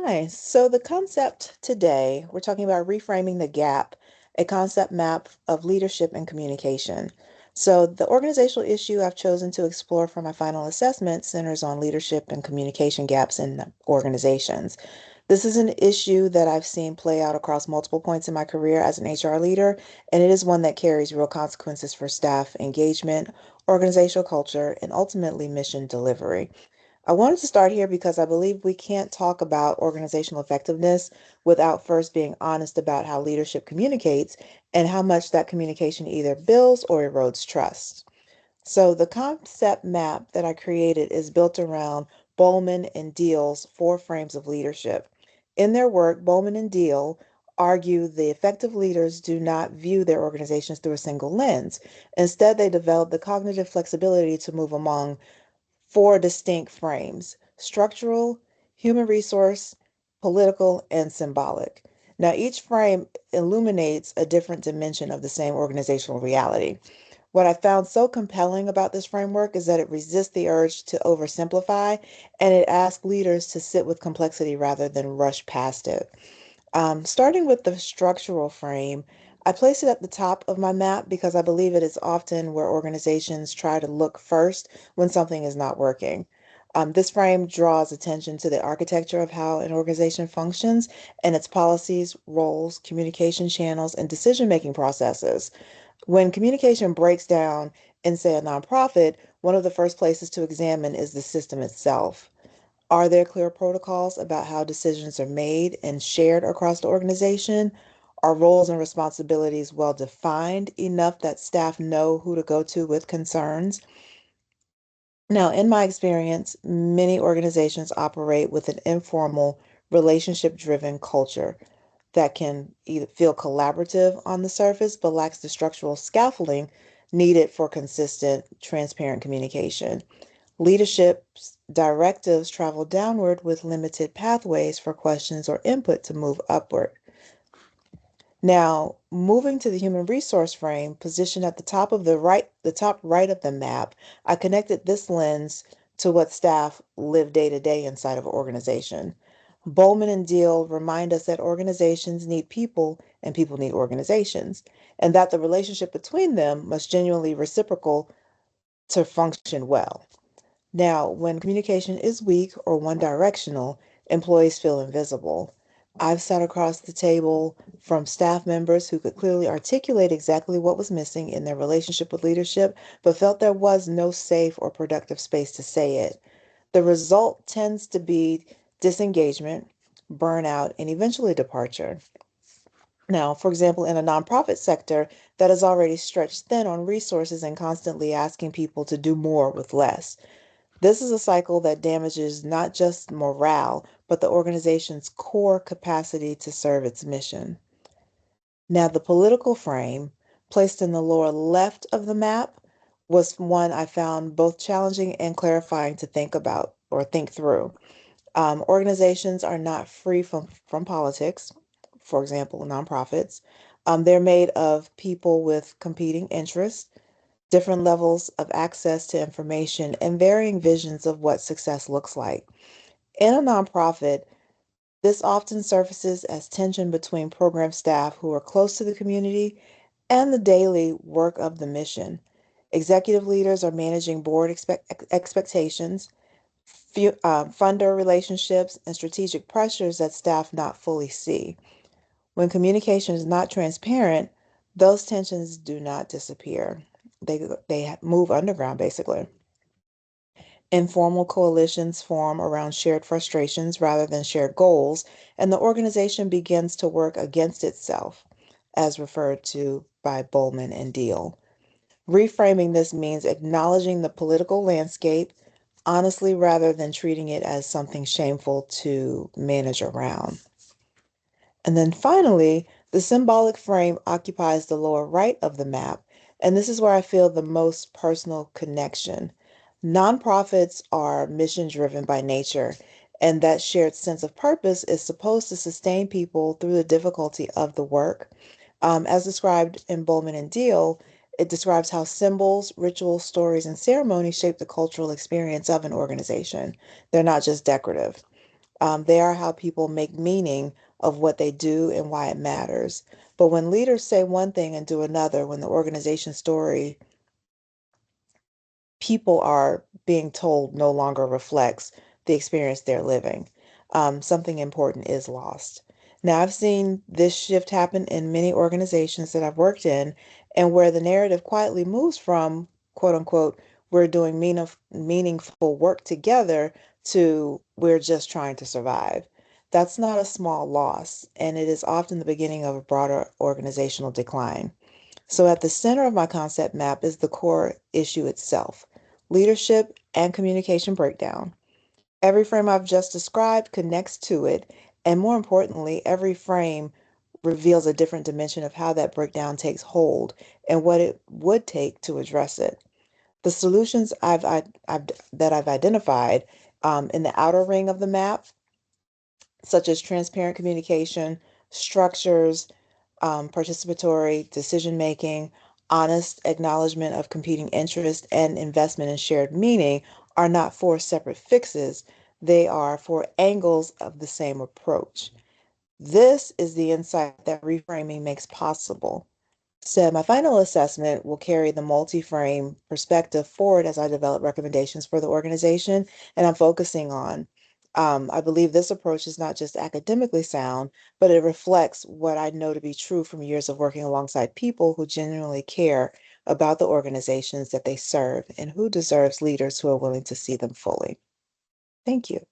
Hi, so the concept today, we're talking about reframing the gap, a concept map of leadership and communication. So, the organizational issue I've chosen to explore for my final assessment centers on leadership and communication gaps in organizations. This is an issue that I've seen play out across multiple points in my career as an HR leader, and it is one that carries real consequences for staff engagement, organizational culture, and ultimately mission delivery. I wanted to start here because I believe we can't talk about organizational effectiveness without first being honest about how leadership communicates and how much that communication either builds or erodes trust. So, the concept map that I created is built around Bowman and Deal's four frames of leadership. In their work, Bowman and Deal argue the effective leaders do not view their organizations through a single lens. Instead, they develop the cognitive flexibility to move among four distinct frames: structural, human resource, political, and symbolic. Now, each frame illuminates a different dimension of the same organizational reality. What I found so compelling about this framework is that it resists the urge to oversimplify and it asks leaders to sit with complexity rather than rush past it. Starting with the structural frame, I place it at the top of my map because I believe it is often where organizations try to look first when something is not working. This frame draws attention to the architecture of how an organization functions and its policies, roles, communication channels, and decision-making processes. When communication breaks down in, say, a nonprofit, one of the first places to examine is the system itself. Are there clear protocols about how decisions are made and shared across the organization? Are roles and responsibilities well defined enough that staff know who to go to with concerns? Now, in my experience, many organizations operate with an informal, relationship driven culture that can either feel collaborative on the surface but lacks the structural scaffolding needed for consistent, transparent communication. Leadership's directives travel downward with limited pathways for questions or input to move upward. Now, moving to the human resource frame, positioned at the top right of the map, I connected this lens to what staff live day to day inside of an organization. Bowman and Deal remind us that organizations need people and people need organizations, and that the relationship between them must genuinely reciprocal to function well. Now, when communication is weak or one directional, employees feel invisible. I've sat across the table from staff members who could clearly articulate exactly what was missing in their relationship with leadership, but felt there was no safe or productive space to say it. The result tends to be disengagement, burnout, and eventually departure. Now, for example, in a nonprofit sector that is already stretched thin on resources and constantly asking people to do more with less. This is a cycle that damages not just morale, but the organization's core capacity to serve its mission. Now, the political frame, placed in the lower left of the map, was one I found both challenging and clarifying to think about or think through. Organizations are not free from politics, for example, nonprofits. They're made of people with competing interests, different levels of access to information, and varying visions of what success looks like. In a nonprofit, this often surfaces as tension between program staff who are close to the community and the daily work of the mission. Executive leaders are managing board expectations, funder relationships, and strategic pressures that staff not fully see. When communication is not transparent, those tensions do not disappear. They move underground basically. Informal coalitions form around shared frustrations rather than shared goals, and the organization begins to work against itself, as referred to by Bowman and Deal. Reframing this means acknowledging the political landscape honestly rather than treating it as something shameful to manage around. And then finally, the symbolic frame occupies the lower right of the map, and this is where I feel the most personal connection. Nonprofits are mission driven by nature, and that shared sense of purpose is supposed to sustain people through the difficulty of the work. As described in Bowman and Deal, it describes how symbols, rituals, stories, and ceremonies shape the cultural experience of an organization. They're not just decorative. They are how people make meaning of what they do and why it matters. But when leaders say one thing and do another, when the organization story people are being told no longer reflects the experience they're living, something important is lost. Now, I've seen this shift happen in many organizations that I've worked in, and where the narrative quietly moves from, quote unquote, we're doing meaningful work together to we're just trying to survive. That's not a small loss, and it is often the beginning of a broader organizational decline. So, at the center of my concept map is the core issue itself: leadership and communication breakdown. Every frame I've just described connects to it, and more importantly, every frame reveals a different dimension of how that breakdown takes hold and what it would take to address it. The solutions that I've identified in the outer ring of the map, such as transparent communication, structures, participatory decision making, honest acknowledgement of competing interests, and investment in shared meaning, are not four separate fixes. They are four angles of the same approach. This is the insight that reframing makes possible. So my final assessment will carry the multi-frame perspective forward as I develop recommendations for the organization, and I'm focusing on. I believe this approach is not just academically sound, but it reflects what I know to be true from years of working alongside people who genuinely care about the organizations that they serve and who deserves leaders who are willing to see them fully. Thank you.